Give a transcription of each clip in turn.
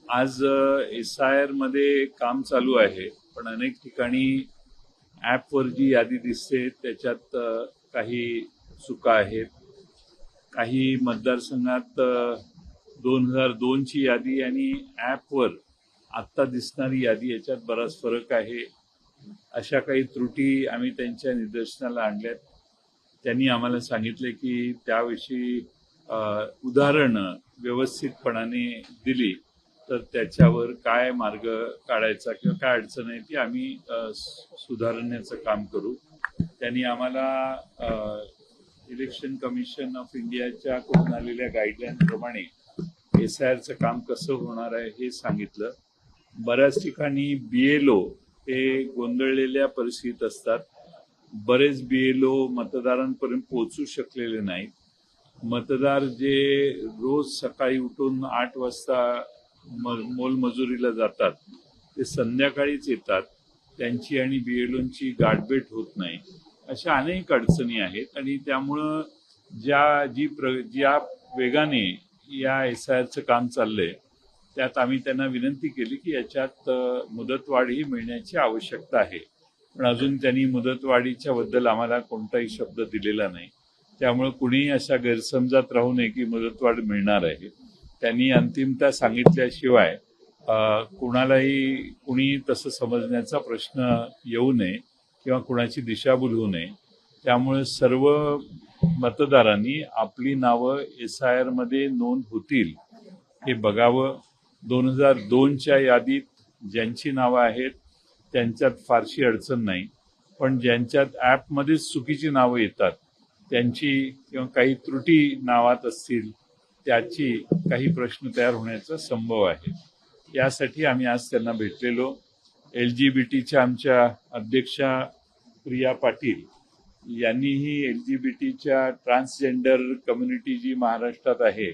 आज SIR मध्ये काम चालू आहे, पण अनेक ठिकाणी ॲपवर जी यादी दिसते त्याच्यात काही चुका आहेत. काही मतदारसंघात 2002 ची यादी आणि ॲपवर आत्ता दिसणारी यादी याच्यात बराच फरक आहे. अशा काही त्रुटी आम्ही त्यांच्या निदर्शनाला आणल्यात. त्यांनी आम्हाला सांगितले की त्याविषयी उदाहरणं व्यवस्थितपणाने दिली तर त्याच्यावर काय मार्ग काढायचा किंवा काय अडचण आहे ती आम्ही सुधारण्याचं काम करू. त्यांनी आम्हाला इलेक्शन कमिशन ऑफ इंडियाच्या कडून आलेल्या गाईडलाईनप्रमाणे SIRचं काम कसं होणार आहे हे सांगितलं. बऱ्याच ठिकाणी BLO हे गोंधळलेल्या परिस्थितीत असतात. बरेच BLO मतदारांपर्यंत पोहोचू शकलेले नाहीत. मतदार जे रोज सकाळी उठून 8 वाजता मोलमजुरीला जातात ते संध्याकाळीच येतात. त्यांची आणि BLOंची गाठभेट होत नाही. अशा अनेक अडचणी आहेत आणि त्यामुळं ज्या वेगाने या SIRचं काम चाललंय त्यात आम्ही त्यांना विनंती केली की याच्यात मुदतवाढही मिळण्याची आवश्यकता आहे. पण अजून त्यांनी मुदतवाढीच्या बद्दल आम्हाला कोणताही शब्द दिलेला नाही. त्यामुळे कुणीही अशा गैरसमजात राहू नये की मुदतवाढ मिळणार आहे. त्यांनी अंतिमता सांगितल्याशिवाय कुणी तसं समजण्याचा प्रश्न येऊ नये किंवा कुणाची दिशाभूल होऊ नये. त्यामुळे सर्व मतदारांनी आपली नावं SIR मध्ये नोंद होतील हे बघावं. 2002च्या यादीत ज्यांची नावं आहेत त्यांच्यात फारशी अडचण नाही, पण ज्यांच्यात ॲपमध्येच चुकीची नावं येतात त्यांची किंवा काही त्रुटी नावात असतील त्याची काही प्रश्न तयार होण्याचा संभव आहे. यासाठी आम्ही आज त्यांना भेटलेलो. LGBTच्या आमच्या अध्यक्षा प्रिया पाटील यांनीही LGBTच्या ट्रान्सजेंडर कम्युनिटी जी महाराष्ट्रात आहे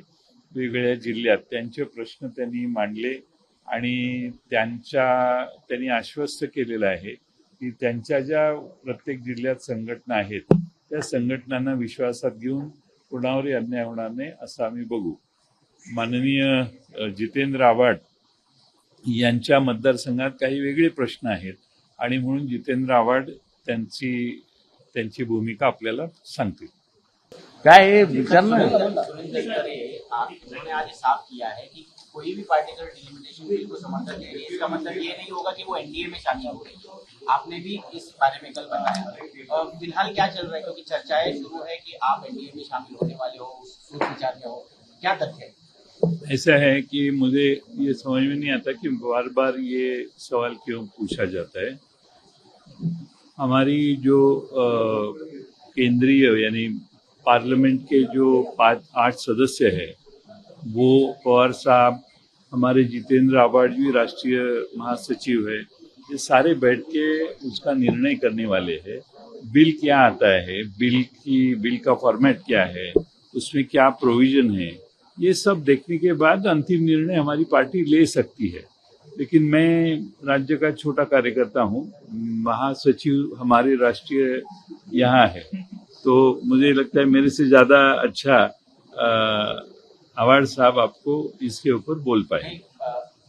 वेगवेगळ्या जिल्ह्यात त्यांचे प्रश्न त्यांनी मांडले आणि त्यांनी आश्वस्त केलेलं आहे की त्यांच्या ज्या प्रत्येक जिल्ह्यात संघटना आहेत त्या संघटनांना विश्वासात घेऊन कुणावरही अन्याय होणार नाही असं आम्ही बघू. माननीय जितेंद्र आव्हाड यांच्या मतदारसंघात काही वेगळे प्रश्न आहेत आणि म्हणून जितेंद्र आव्हाड त्यांची भूमिका आपल्याला सांगतील. काय है विचारना उन्होंने आज साफ किया है कि कोई भी पार्टिकुलर डिलिमिटेशन बिल को समर्थन दे रही है, इसका मतलब ये नहीं होगा कि वो NDA में शामिल हो रही है. आपने भी इस बारे में कल बताया. फिलहाल क्या चल रहा है, क्योंकि चर्चाएं शुरू है कि आप NDA में शामिल होने वाले हो, सोच विचार में हो, क्या तथ्य है? ऐसा है कि मुझे ये समझ में नहीं आता कि बार बार ये सवाल क्यों पूछा जाता है. हमारी जो केंद्रीय यानी पार्लियामेंट के जो 8 सदस्य हैं वो पवार साहब, हमारे जितेंद्र आव्हाड जी राष्ट्रीय महासचिव है, ये सारे बैठ के उसका निर्णय करने वाले हैं. बिल क्या आता है, बिल का फॉर्मेट क्या है, उसमें क्या प्रोविजन है, ये सब देखने के बाद अंतिम निर्णय हमारी पार्टी ले सकती है. लेकिन मैं राज्य का छोटा कार्यकर्ता हूँ, महासचिव हमारे राष्ट्रीय यहाँ है, तो मुझे लगता है मेरे से ज्यादा अच्छा आव्हाड साहब आपको इसके ऊपर बोल पाए.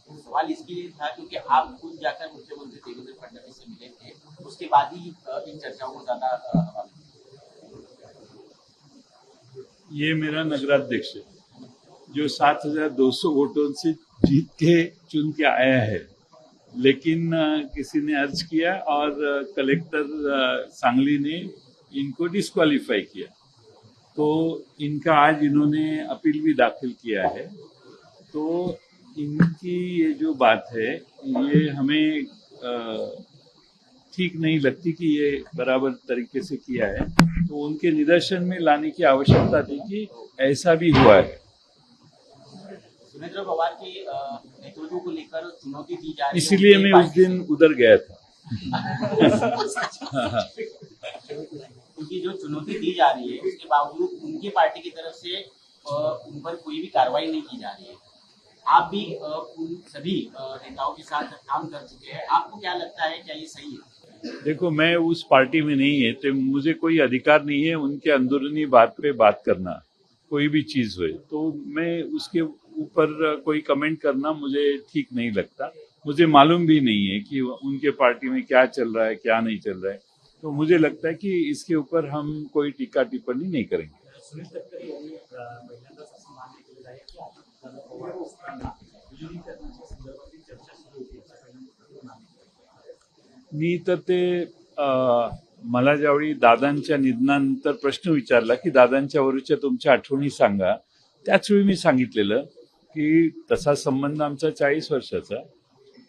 सवाल इसके लिए था क्योंकि आप खुद जाकर मुख्यमंत्री देवेंद्र फडणवीस से मिले थे, उसके बाद ही इन चर्चाओं को ज्यादा. ये मेरा नगराध्यक्ष है जो 7,200 वोटों से जीत के चुन के आया है, लेकिन किसी ने अर्ज किया और कलेक्टर सांगली ने इनको डिस्क्वालीफाई किया, तो इनका आज इन्होंने अपील भी दाखिल किया है. तो इनकी ये जो बात है ये हमें ठीक नहीं लगती कि ये बराबर तरीके से किया है. तो उनके निदर्शन में लाने की आवश्यकता थी कि ऐसा भी हुआ है. सुरेंद्र पवार के नेतृत्व को लेकर चुनौती दी जा रही है, इसीलिए मैं उस दिन उधर गया था. क्योंकि जो चुनौती दी जा रही है उसके बावजूद उनकी पार्टी की तरफ से उन पर कोई भी कार्रवाई नहीं की जा रही है. आप भी उन सभी नेताओं के साथ काम कर चुके हैं, आपको क्या लगता है, क्या ये सही है? देखो, मैं उस पार्टी में नहीं है तो मुझे कोई अधिकार नहीं है उनके अंदरूनी बात पे बात करना. कोई भी चीज हो तो मैं ऊपर कोई कमेंट करना मुझे ठीक नहीं लगता। मुझे मालूम भी नहीं है कि उनके पार्टी में क्या चल रहा है, क्या नहीं चल रहा है। तो मुझे लगता है कि इसके ऊपर हम कोई टीका टिप्पणी नहीं करेंगे। सुनील तटकरे यांनी पहिल्यांदाच असं मान्य केलेलं आहे की आपण शरद पवार असताना विलीनीकरणाच्या संदर्भातील चर्चा सुरू होती असं पहिल्यांदा मान्य केलं. मी तर ते मला ज्यावेळी दादांच्या निधनानंतर प्रश्न विचारला की दादांच्या वरच्या तुमच्या आठवणी सांगा, त्याचवेळी मी सांगितलेलं की तसा संबंध आमचा 40 वर्षाचा,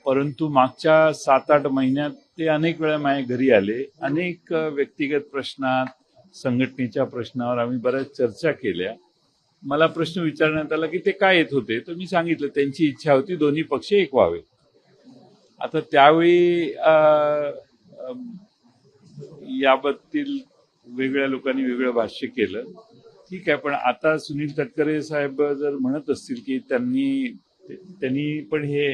परंतु मागच्या 7-8 महिन्यात ते अनेक वेळा माझ्या घरी आले. अनेक व्यक्तिगत प्रश्नात, संघटनेच्या प्रश्नावर आम्ही बऱ्याच चर्चा केल्या. मला प्रश्न विचारण्यात आला की ते काय येत होते, तर मी सांगितलं त्यांची इच्छा होती दोन्ही पक्ष एक व्हावे. आता त्यावेळी याबद्दल वेगळ्या लोकांनी वेगळं भाष्य केलं. ठीक आहे, पण आता सुनील तटकरे साहेब जर म्हणत असतील की त्यांनी पण हे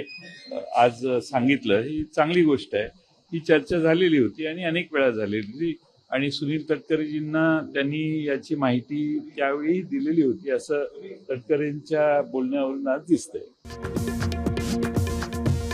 आज सांगितलं, ही चांगली गोष्ट आहे. ही चर्चा झालेली होती आणि अनेक वेळा झालेली होती आणि सुनील तटकरेजींना त्यांनी याची माहिती त्यावेळी दिलेली होती असं तटकरेंच्या बोलण्यावरून आज दिसतंय.